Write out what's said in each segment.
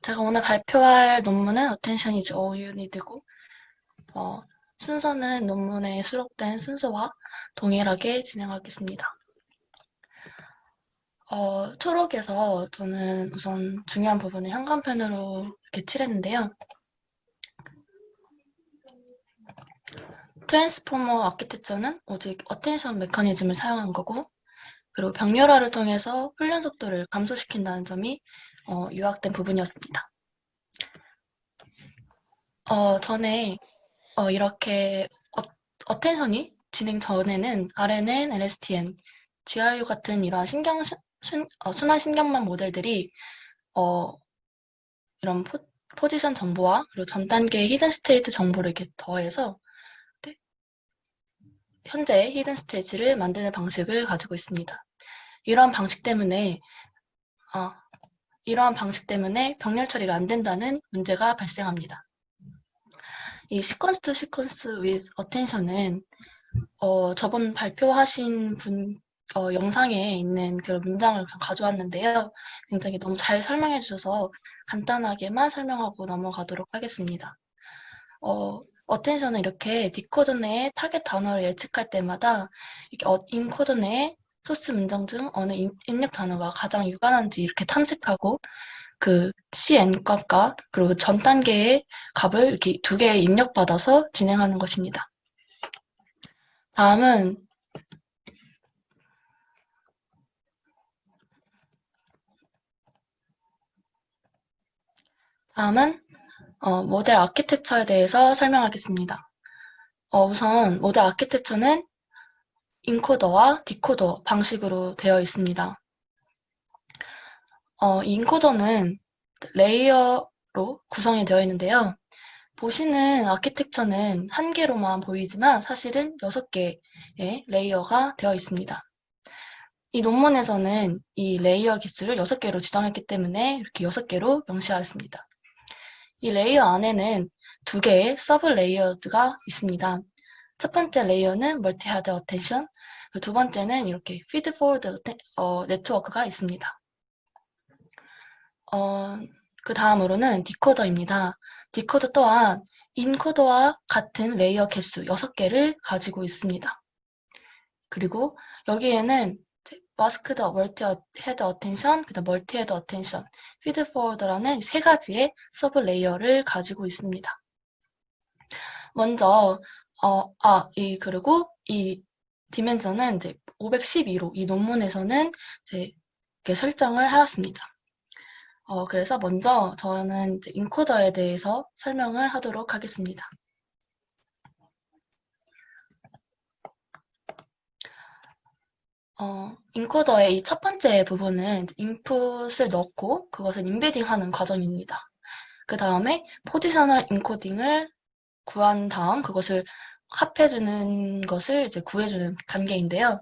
제가 오늘 발표할 논문은 Attention is all you need고, 어, 순서는 논문에 수록된 순서와 동일하게 진행하겠습니다. 초록에서 저는 우선 중요한 부분을 형광펜으로 이렇게 칠했는데요. 트랜스포머 아키텍처는 오직 어텐션 메커니즘을 사용한 거고, 그리고 병렬화를 통해서 훈련 속도를 감소시킨다는 점이 요약된 부분이었습니다. 전에 이렇게 어텐션이 진행 전에는 RNN, LSTM, GRU 같은 이러한 순환 신경망 모델들이 어, 이런 포지션 정보와 그리고 전 단계의 히든 스테이트 정보를 이렇게 더해서 네, 현재의 히든 스테이트를 만드는 방식을 가지고 있습니다. 이러한 방식 때문에 아, 이러한 방식 때문에 병렬 처리가 안 된다는 문제가 발생합니다. 이 시퀀스 투 시퀀스 with attention은 저번 발표하신 분 영상에 있는 그런 문장을 그냥 가져왔는데요. 굉장히 너무 잘 설명해 주셔서 간단하게만 설명하고 넘어가도록 하겠습니다. 어텐션은 이렇게 디코더 내에 타겟 단어를 예측할 때마다 이렇게 인코더 내에 소스 문장 중 어느 입력 단어가 가장 유관한지 이렇게 탐색하고 그 CN 값과 그리고 전 단계의 값을 이렇게 두 개 입력받아서 진행하는 것입니다. 다음은 모델 아키텍처에 대해서 설명하겠습니다. 우선 모델 아키텍처는 인코더와 디코더 방식으로 되어 있습니다. 이 인코더는 레이어로 구성이 되어 있는데요. 보시는 아키텍처는 한 개로만 보이지만 사실은 6개의 레이어가 되어 있습니다. 이 논문에서는 이 레이어 기수를 6개로 지정했기 때문에 이렇게 6개로 명시하였습니다. 이 레이어 안에는 2개의 서브 레이어드가 있습니다. 첫 번째 레이어는 멀티-헤드 어텐션, 두 번째는 이렇게 피드 포워드 네트워크가 있습니다. 그 다음으로는 디코더입니다. 디코더 또한 인코더와 같은 레이어 개수 6개를 가지고 있습니다. 그리고 여기에는 마스크드 멀티 헤드 어텐션, 그다음 멀티 헤드 어텐션, 피드 포워드라는 3가지의 서브 레이어를 가지고 있습니다. 먼저 그리고 이 디멘전은 이제 512로 이 논문에서는 이제 이렇게 설정을 하였습니다. 그래서 먼저 저는 이제 인코더에 대해서 설명을 하도록 하겠습니다. 인코더의 이 첫 번째 부분은 인풋을 넣고 그것을 인베딩하는 과정입니다. 그 다음에 포지셔널 인코딩을 구한 다음 그것을 합해주는 것을 이제 구해주는 단계인데요.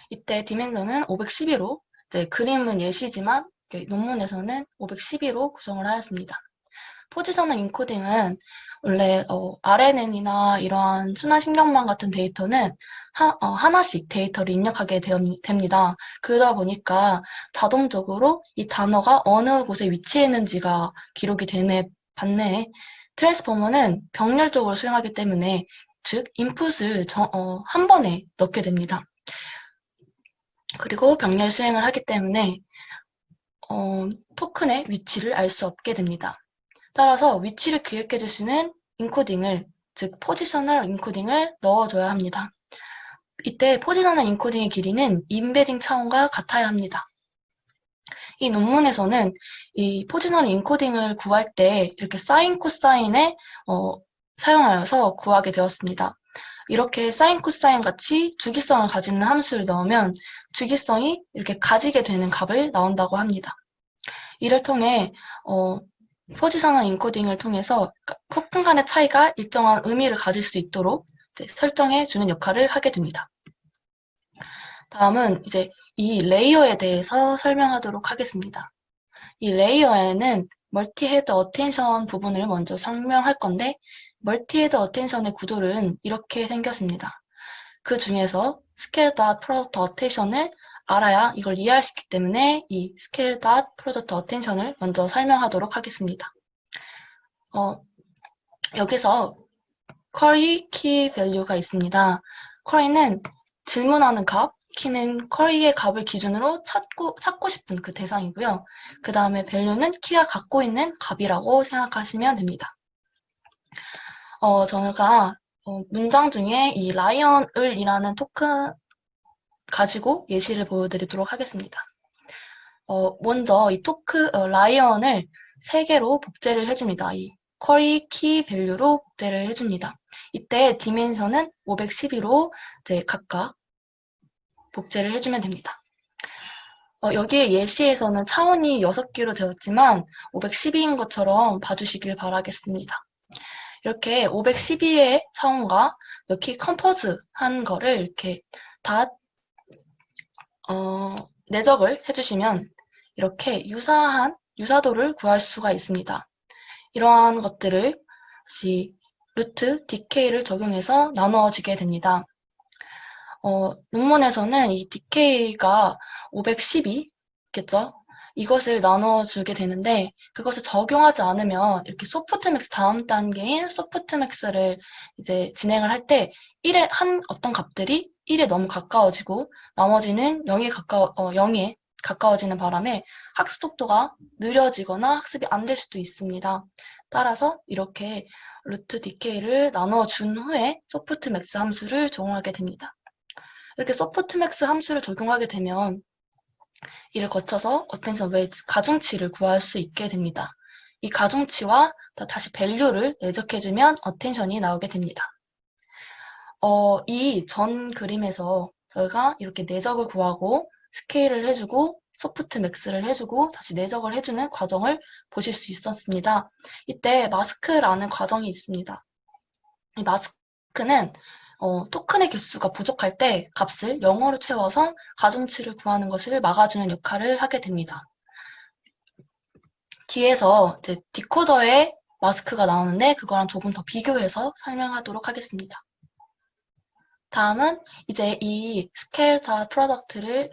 이때 디멘전은 512로 그림은 예시지만 논문에서는 512로 구성을 하였습니다. 포지셔널 인코딩은 원래 RNN이나 이러한 순환신경망 같은 데이터는 하나씩 데이터를 입력하게 됩니다. 그러다 보니까 자동적으로 이 단어가 어느 곳에 위치해 있는지가 기록이 되네 반면에 트랜스포머는 병렬적으로 수행하기 때문에 즉 인풋을 한 번에 넣게 됩니다. 그리고 병렬 수행을 하기 때문에 토큰의 위치를 알 수 없게 됩니다. 따라서 위치를 기억해 주시는 인코딩을, 즉 포지셔널 인코딩을 넣어줘야 합니다. 이때 포지셔널 인코딩의 길이는 인베딩 차원과 같아야 합니다. 이 논문에서는 이 포지셔널 인코딩을 구할 때 이렇게 사인 코사인을 사용하여서 구하게 되었습니다. 이렇게 사인 코사인 같이 주기성을 가지는 함수를 넣으면 주기성이 이렇게 가지게 되는 값을 나온다고 합니다. 이를 통해 포지셔널 인코딩을 통해서 토큰 간의 차이가 일정한 의미를 가질 수 있도록 설정해 주는 역할을 하게 됩니다. 다음은 이제 이 레이어에 대해서 설명하도록 하겠습니다. 이 레이어에는 멀티 헤드 어텐션 부분을 먼저 설명할 건데 멀티 헤드 어텐션의 구조는 이렇게 생겼습니다. 그 중에서 스케일 닷 프로덕트 어텐션을 알아야 이걸 이해할 수 있기 때문에 이 스케일 닷 프로덕트 어텐션을 먼저 설명하도록 하겠습니다. 여기서 쿼리 키 밸류가 있습니다. 쿼리는 질문하는 값, 키는 쿼리의 값을 기준으로 찾고 싶은 그 대상이고요. 그 다음에 밸류는 키가 갖고 있는 값이라고 생각하시면 됩니다. 저희가 문장 중에 이 라이언을 이라는 토큰 가지고 예시를 보여드리도록 하겠습니다. 먼저 이 라이언을 3개로 복제를 해줍니다. 이 쿼리 키 밸류로 복제를 해줍니다. 이때 디멘션은 512로 이제 각각 복제를 해주면 됩니다. 여기에 예시에서는 차원이 6개로 되었지만 512인 것처럼 봐주시길 바라겠습니다. 이렇게 512의 차원과 이렇게 컴포즈한 거를 이렇게 다 내적을 해주시면 이렇게 유사도를 구할 수가 있습니다. 이러한 것들을 다시 루트 DK를 적용해서 나누어지게 됩니다. 논문에서는 이 DK가 512겠죠? 이것을 나누어주게 되는데 그것을 적용하지 않으면 이렇게 소프트맥스 다음 단계인 소프트맥스를 이제 진행을 할 때 어떤 값들이 1에 너무 가까워지고 나머지는 0에 가까워지는 바람에 학습 속도가 느려지거나 학습이 안 될 수도 있습니다. 따라서 이렇게 루트 DK를 나눠준 후에 소프트맥스 함수를 적용하게 됩니다. 이렇게 소프트맥스 함수를 적용하게 되면 이를 거쳐서 어텐션 웨이트 가중치를 구할 수 있게 됩니다. 이 가중치와 다시 밸류를 내적해주면 어텐션이 나오게 됩니다. 이 전 그림에서 저희가 이렇게 내적을 구하고 스케일을 해주고 소프트맥스를 해주고 다시 내적을 해주는 과정을 보실 수 있었습니다. 이때 마스크라는 과정이 있습니다. 이 마스크는 토큰의 개수가 부족할 때 값을 0으로 채워서 가중치를 구하는 것을 막아주는 역할을 하게 됩니다. 뒤에서 이제 디코더의 마스크가 나오는데 그거랑 조금 더 비교해서 설명하도록 하겠습니다. 다음은 이제 이 스케일 닷 프로덕트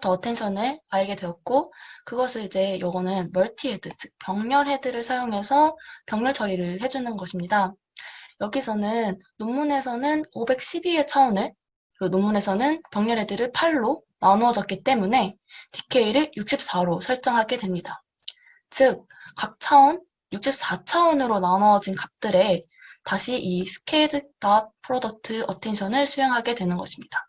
어텐션을 알게 되었고 그것을 이제 요거는 멀티 헤드, 즉 병렬 헤드를 사용해서 병렬 처리를 해주는 것입니다. 여기서는 논문에서는 512의 차원을 그리고 논문에서는 병렬 헤드를 8로 나누어졌기 때문에 DK를 64로 설정하게 됩니다. 즉, 각 차원 64차원으로 나누어진 값들에 다시 이 스케일 닷 프로덕트 어텐션을 수행하게 되는 것입니다.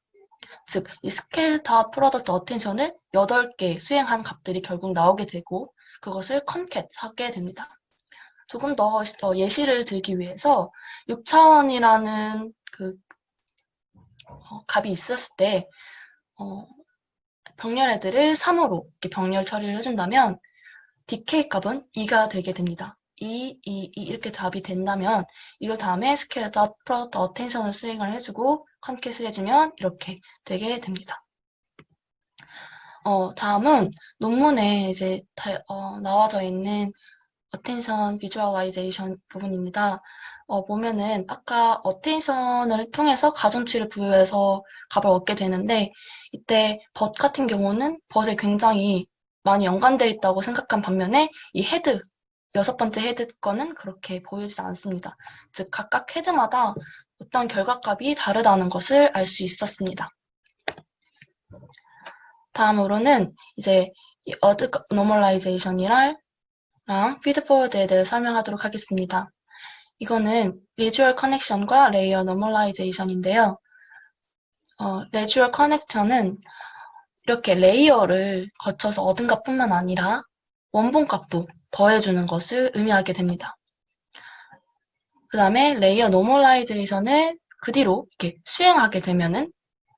즉, 이 스케일 닷 프로덕트 어텐션을 8개 수행한 값들이 결국 나오게 되고 그것을 컨캣하게 됩니다. 조금 더 예시를 들기 위해서 6차원이라는 그 값이 있었을 때 병렬 헤드를 3으로 이렇게 병렬 처리를 해준다면 DK 값은 2가 되게 됩니다. 2 이렇게 답이 된다면 이를 다음에 스케일 닷 프로덕트 어텐션을 수행을 해주고 컨캣을 해주면 이렇게 되게 됩니다. 다음은 논문에 이제 나와져 있는 어텐션 비주얼라이제이션 부분입니다. 보면은 아까 어텐션을 통해서 가중치를 부여해서 값을 얻게 되는데 이때 벗 같은 경우는 벗에 굉장히 많이 연관되어 있다고 생각한 반면에 이 헤드, 6번째 헤드 거는 그렇게 보이지 않습니다. 즉 각각 헤드마다 어떤 결과값이 다르다는 것을 알 수 있었습니다. 다음으로는 이제 이 어드 노멀라이제이션이랑 피드포워드에 대해 설명하도록 하겠습니다. 이거는 레주얼 커넥션과 레이어 노멀라이제이션인데요. 레주얼 커넥션은 이렇게 레이어를 거쳐서 얻은 값뿐만 아니라 원본 값도 더해주는 것을 의미하게 됩니다. 그 다음에 레이어 노멀라이제이션을 그 뒤로 이렇게 수행하게 되면은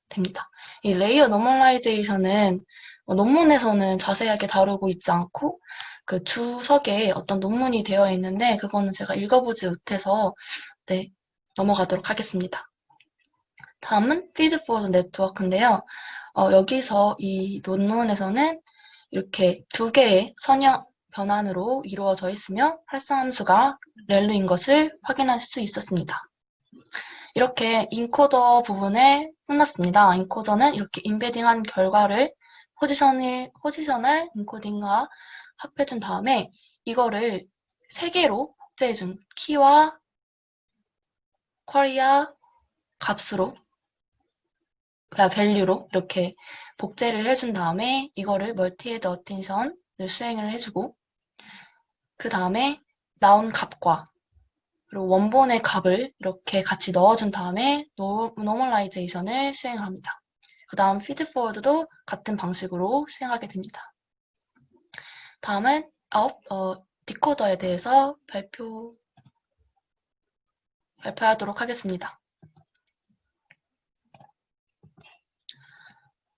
됩니다. 이 레이어 노멀라이제이션은 논문에서는 자세하게 다루고 있지 않고 그 주석에 어떤 논문이 되어 있는데 그거는 제가 읽어보지 못해서 네, 넘어가도록 하겠습니다. 다음은 피드포워드 네트워크인데요. 여기서 이 논문에서는 이렇게 2개의 선형 변환으로 이루어져 있으며 활성함수가 렐루인 것을 확인할 수 있었습니다. 이렇게 인코더 부분에 끝났습니다. 인코더는 이렇게 인베딩한 결과를 포지셔널 인코딩과 합해준 다음에 이거를 세 개로 복제해준 키와 쿼리와 값으로 밸류로 이렇게 복제를 해준 다음에 이거를 멀티헤드 어텐션을 수행을 해주고 그 다음에 나온 값과 그리고 원본의 값을 이렇게 같이 넣어준 다음에 노멀라이제이션을 수행합니다. 그 다음 피드포워드도 같은 방식으로 수행하게 됩니다. 다음은 디코더에 대해서 발표하도록 하겠습니다.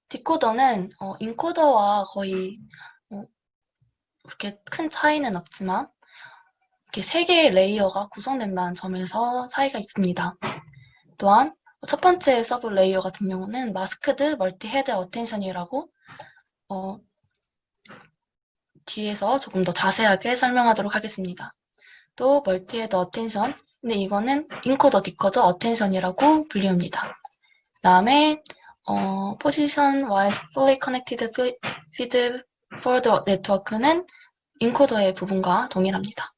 디코더는 인코더와 거의 그렇게 큰 차이는 없지만 이렇게 세 개의 레이어가 구성된다는 점에서 차이가 있습니다. 또한 첫 번째 서브 레이어 같은 경우는 마스크드 멀티 헤드 어텐션이라고 뒤에서 조금 더 자세하게 설명하도록 하겠습니다. 또 멀티 헤드 어텐션, 근데 이거는 인코더 디코더 어텐션이라고 불립니다. 그 다음에 포지션 와이즈 fully connected feed forward 네트워크는 인코더의 부분과 동일합니다.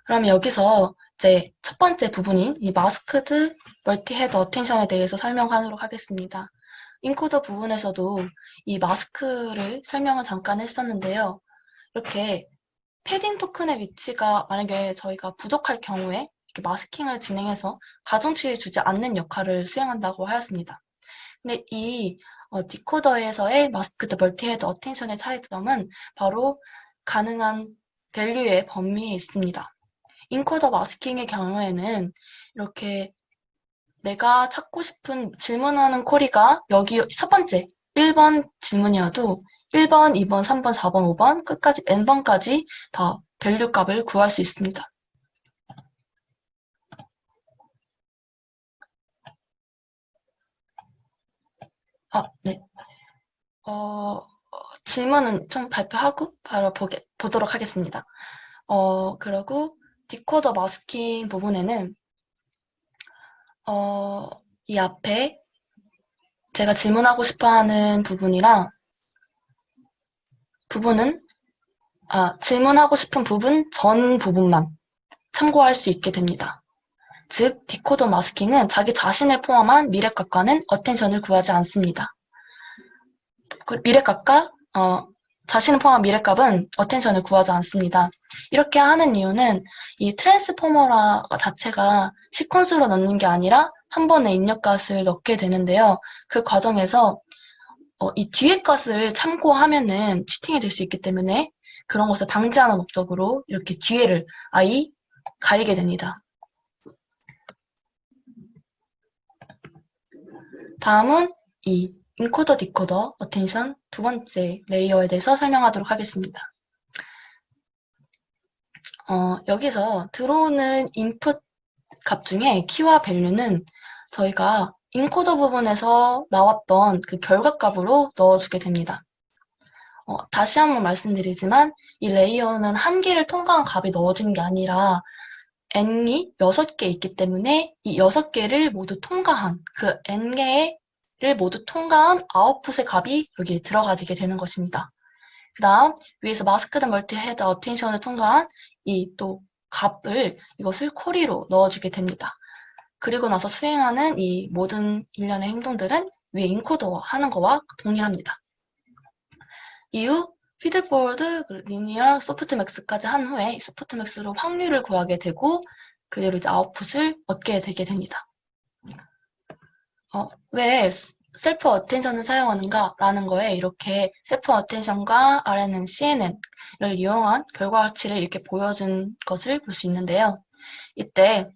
그럼 여기서 이제 첫 번째 부분인 이 마스크드 멀티 헤드 어텐션에 대해서 설명하도록 하겠습니다. 인코더 부분에서도 이 마스크를 설명을 잠깐 했었는데요. 이렇게 패딩 토큰의 위치가 만약에 저희가 부족할 경우에 이렇게 마스킹을 진행해서 가중치를 주지 않는 역할을 수행한다고 하였습니다. 근데 이 디코더에서의 마스크드 멀티헤드 어텐션의 차이점은 바로 가능한 밸류의 범위에 있습니다. 인코더 마스킹의 경우에는 이렇게 내가 찾고 싶은 질문하는 쿼리가 여기 첫 번째 1번 질문이어도 1번, 2번, 3번, 4번, 5번 끝까지 n번까지 다 밸류 값을 구할 수 있습니다. 네. 질문은 좀 발표하고 바로 보도록 하겠습니다. 그리고 디코더 마스킹 부분에는 이 앞에 제가 질문하고 싶어하는 부분은 질문하고 싶은 부분 전 부분만 참고할 수 있게 됩니다. 즉, 디코더 마스킹은 자기 자신을 포함한 미래값과는 어텐션을 구하지 않습니다. 미래값과 자신을 포함한 미래값은 어텐션을 구하지 않습니다. 이렇게 하는 이유는 이 트랜스포머 자체가 시퀀스로 넣는 게 아니라 한 번에 입력값을 넣게 되는데요. 그 과정에서 이 뒤에 값을 참고하면은 치팅이 될 수 있기 때문에 그런 것을 방지하는 목적으로 이렇게 뒤에를 아예 가리게 됩니다. 다음은 이 인코더 디코더 어텐션 두 번째 레이어에 대해서 설명하도록 하겠습니다. 여기서 들어오는 인풋 값 중에 키와 밸류는 저희가 인코더 부분에서 나왔던 그 결과값으로 넣어주게 됩니다. 다시 한번 말씀드리지만 이 레이어는 한 개를 통과한 값이 넣어진 게 아니라 n이 6개 있기 때문에 이 6개를 모두 통과한 그 n개를 모두 통과한 아웃풋의 값이 여기에 들어가지게 되는 것입니다. 그 다음 위에서 마스크드 멀티 헤드 어텐션을 통과한 이 또 값을 이것을 쿼리로 넣어주게 됩니다. 그리고 나서 수행하는 이 모든 일련의 행동들은 위에 인코더 하는 거와 동일합니다. 이후 피드포워드, 리니어, 소프트맥스까지 한 후에 소프트맥스로 확률을 구하게 되고 그대로 이제 아웃풋을 얻게 되게 됩니다. 왜 셀프 어텐션을 사용하는가? 라는 거에 이렇게 셀프 어텐션과 RNN, CNN을 이용한 결과치를 이렇게 보여준 것을 볼 수 있는데요. 이때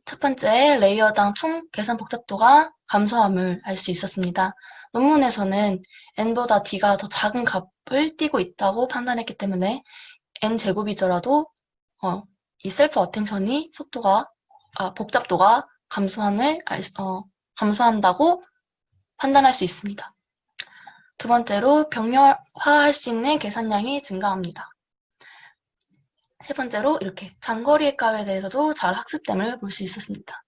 첫 번째 레이어당 총 계산 복잡도가 감소함을 알 수 있었습니다. 논문에서는 n보다 d가 더 작은 값을 띄고 있다고 판단했기 때문에 n제곱이더라도 이 셀프 어텐션이 복잡도가 감소한다고 판단할 수 있습니다. 두 번째로 병렬화할 수 있는 계산량이 증가합니다. 세 번째로 이렇게 장거리의 값에 대해서도 잘 학습됨을 볼 수 있었습니다.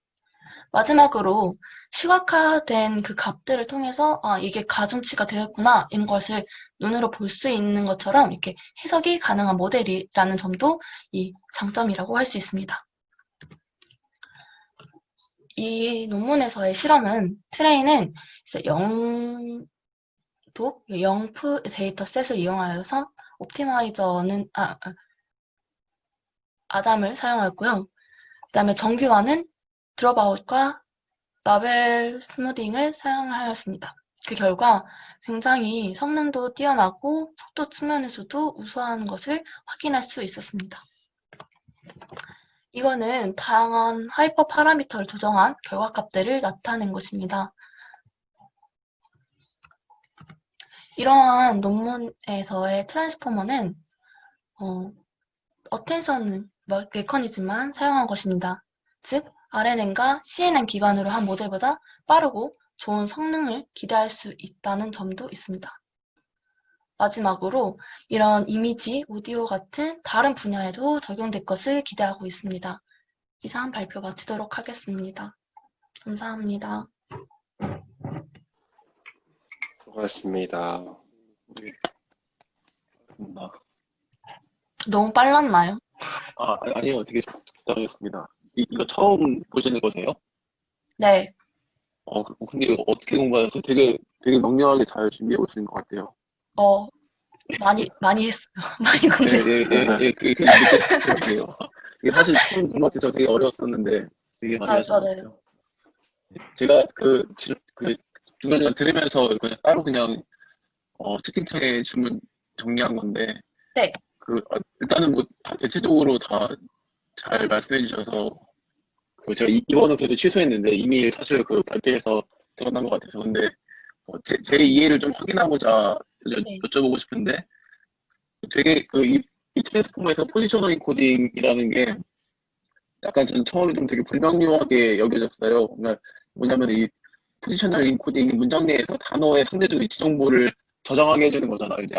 마지막으로 시각화된 그 값들을 통해서 아, 이게 가중치가 되었구나 이런 것을 눈으로 볼 수 있는 것처럼 이렇게 해석이 가능한 모델이라는 점도 이 장점이라고 할 수 있습니다. 이 논문에서의 실험은 트레이는 이제 영프 데이터셋을 이용하여서 옵티마이저는 아담을 사용하였고요. 그다음에 정규화는 드롭아웃과 라벨 스무딩을 사용하였습니다. 그 결과 굉장히 성능도 뛰어나고 속도 측면에서도 우수한 것을 확인할 수 있었습니다. 이거는 다양한 하이퍼 파라미터를 조정한 결과값들을 나타낸 것입니다. 이러한 논문에서의 트랜스포머는 어텐션 메커니즘만 사용한 것입니다. 즉, RNN과 CNN 기반으로 한 모델보다 빠르고 좋은 성능을 기대할 수 있다는 점도 있습니다. 마지막으로 이런 이미지, 오디오 같은 다른 분야에도 적용될 것을 기대하고 있습니다. 이상 발표 마치도록 하겠습니다. 감사합니다. 수고하셨습니다. 네, 맞습니다. 너무 빨랐나요? 아니요, 되게 적당했습니다. 이거 처음 보시는 거세요? 네, 근데 이거 어떻게 공부하셨어요? 되게 명료하게 잘 준비해 오시는 것 같아요. 많이 했어요. 많이 예, 공부했어요. 예, 예, 예, 그게 느껴지더라고요. 이게 사실 처음 본것 같아서 되게 어려웠었는데 되게 많이 하신 것 맞아요. 같아요. 제가 그 중간중간 들으면서 그냥 따로 그냥 채팅창에 질문 정리한 건데 네, 일단은 뭐 대체적으로 다 잘 말씀해 주셔서 제가 이번은 그래도 취소했는데 이미 사실 그 발표에서 드러난 것 같아서 근데 제 이해를 좀 확인하고자 네, 여쭤보고 싶은데 되게 이 트랜스포머에서 포지셔널 인코딩이라는 게 약간 전 처음에 좀 되게 불명료하게 여겨졌어요. 그러니까 뭐냐면 이 포지셔널 인코딩 문장 내에서 단어의 상대적 위치 정보를 저장하게 해주는 거잖아요. 이제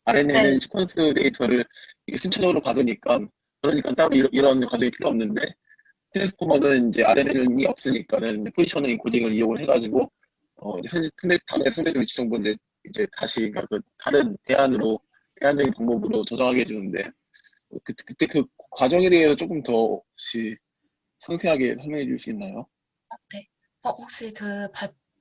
RNN은 네, 시퀀스 데이터를 이게 순차적으로 받으니까 그러니까 따로 이런 과정이 필요 없는데 트랜스포머는 이제 RNN이 없으니까는 포지셔널 인코딩을 이용을 해가지고 이제 단어의 상대적 위치 정보를 이제 다시 그러니까 그 다른 대안적인 방법으로 저장하게 해주는데 그때 그 과정에 대해서 조금 더 혹시 상세하게 설명해 주실 수 있나요? 네. 혹시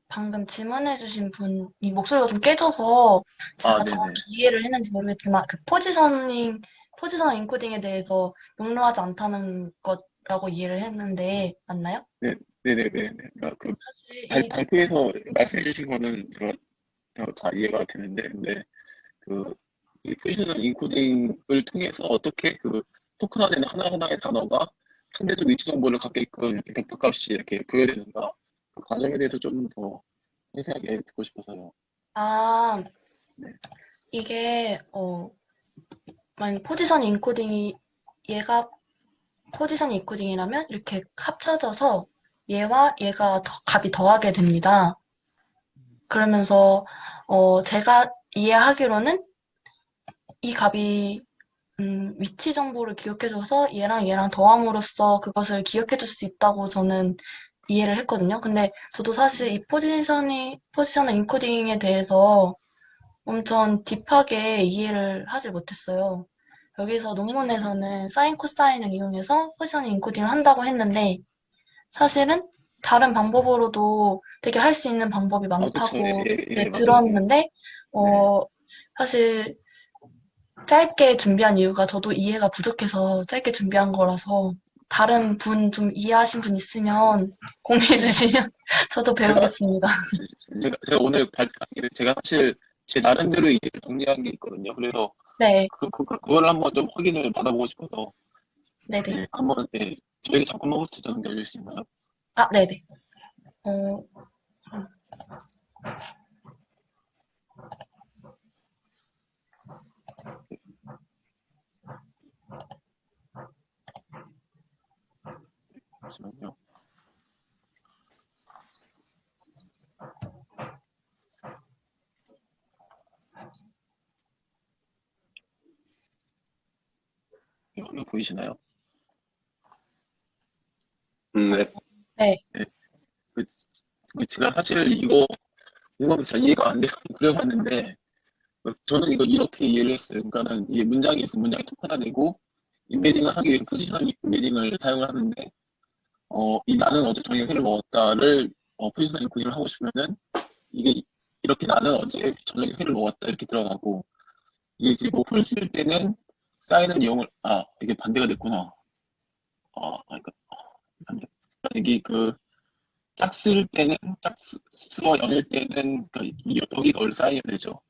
방금 질문해주신 분이 목소리가 좀 깨져서 제가 네네. 정확히 이해를 했는지 모르겠지만 그 포지션 인코딩에 대해서 용로하지 않다는 것라고 이해를 했는데 맞나요? 네, 네네네. 그러니까 사실 이 발표에서 말씀해 주신 거는 제가 다 이해가 되는데, 근데 그, 이 포지셔널 인코딩을 통해서 어떻게 토큰화되는 하나하나의 단어가 상대적 위치 정보를 갖게끔 이렇게 벡터값이 이렇게 부여되는가, 그 과정에 대해서 좀 더 상세하게 듣고 싶어서요. 아, 네, 이게 만약 얘가 포지션 인코딩이라면 이렇게 합쳐져서 얘와 얘가 값이 더하게 됩니다. 그러면서 제가 이해하기로는 이 값이 위치 정보를 기억해줘서 얘랑 더함으로써 그것을 기억해줄 수 있다고 저는 이해를 했거든요. 근데 저도 사실 이 포지셔널 인코딩에 대해서 엄청 딥하게 이해를 하지 못했어요. 여기서 논문에서는 사인 코사인을 이용해서 포지셔널 인코딩을 한다고 했는데 사실은 다른 방법으로도 되게 할 수 있는 방법이 그쵸. 예, 많다고 예, 예, 네, 맞아요. 예. 들었는데 네. 사실 짧게 준비한 이유가 저도 이해가 부족해서 짧게 준비한 거라서 다른 분 좀 이해하신 분 있으면 공유해 주시면 저도 제가, 배우겠습니다. 제가 오늘 제가 사실 제 나름대로 이해를 정리한 게 있거든요. 그래서 네, 그걸 한번 좀 확인을 받아보고 싶어서, 네네. 네, 한번, 네, 저에게 잠깐만 호스트 좀 넘겨줄 수 있나요? 네네. 어, 잠시만요. 이거 보이시나요? 네. 네. 네. 나 사실 이거 공부하면 잘 이해가 안 돼서 그려봤는데 저는 이거 이렇게 이해를 했어요. 그러니까는 이 문장이 있으면 문장에 톡 하나 내고 인베딩을 하기 위해서 포지셔널 인베딩을 사용을 하는데 이 나는 어제 저녁에 회를 먹었다를 포지셔널 인코딩을 하고 싶으면은 이게 이렇게 나는 어제 저녁에 회를 먹었다 이렇게 들어가고 이게 이제 뭐 풀쓸 때는 사인을 이용을 이게 반대가 됐구나. 그러니까 반대. 이게 그 짝쓸 때는 짝수가 0일 때는 그러니까 여기가 원래 사인이 되죠.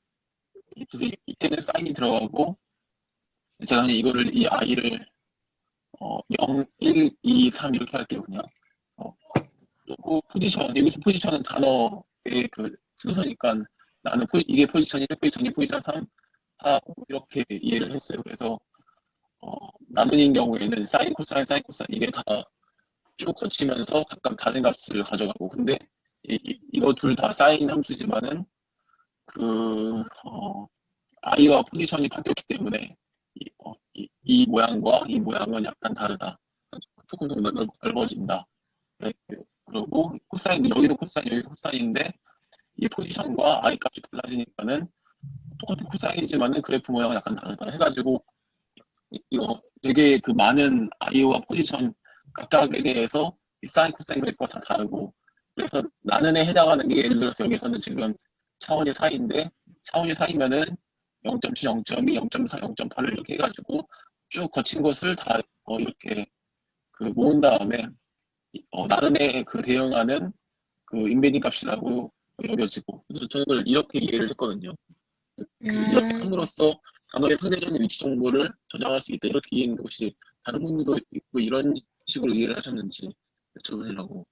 그래서 이때는 사인이 들어가고 제가 그냥 이거를 이 i를 0, 1, 2, 3 이렇게 할게요 그냥. 그리고 포지션 여기서 포지션은 단어의 그 순서니까 나는 이게 포지션 1, 포지션 2, 포지션 3, 4 이렇게 이해를 했어요. 그래서 나누는 경우에는 사인, 코사인, 사인, 코사인 이게 다 쭉 거치면서 각각 다른 값을 가져가고 근데 이거 둘 다 사인 함수지만은 그 i와 포지션이 바뀌었기 때문에 이 모양과 이 모양은 약간 다르다. 조금 더 넓어진다. 네, 그리고 코사인 여기도 코사인 여기도 코사인인데 이 포지션과 i 값이 달라지니까는 똑같은 코사인이지만은 그래프 모양은 약간 다르다 해가지고 이거 되게 그 많은 i와 포지션 각각에 대해서 이 사인 코사인 그래프가 다 다르고 그래서 나는에 해당하는 게 예를 들어서 여기서는 지금 차원이 4인데 차원이 4이면은 0.7, 0.2, 0.4, 0.8을 이렇게 해가지고 쭉 거친 것을 다 이렇게 그 모은 다음에 나는에 그 대응하는 그 인베딩 값이라고 여겨지고 그래서 저는 이걸 이렇게 이해를 했거든요. 이렇게 음, 함으로써 단어의 상대적인 위치 정보를 저장할 수 있다 이렇게 이해했는데 혹시 다른 분들도 있고 이런 식으로 이해를 하셨는지 여쭤보려고.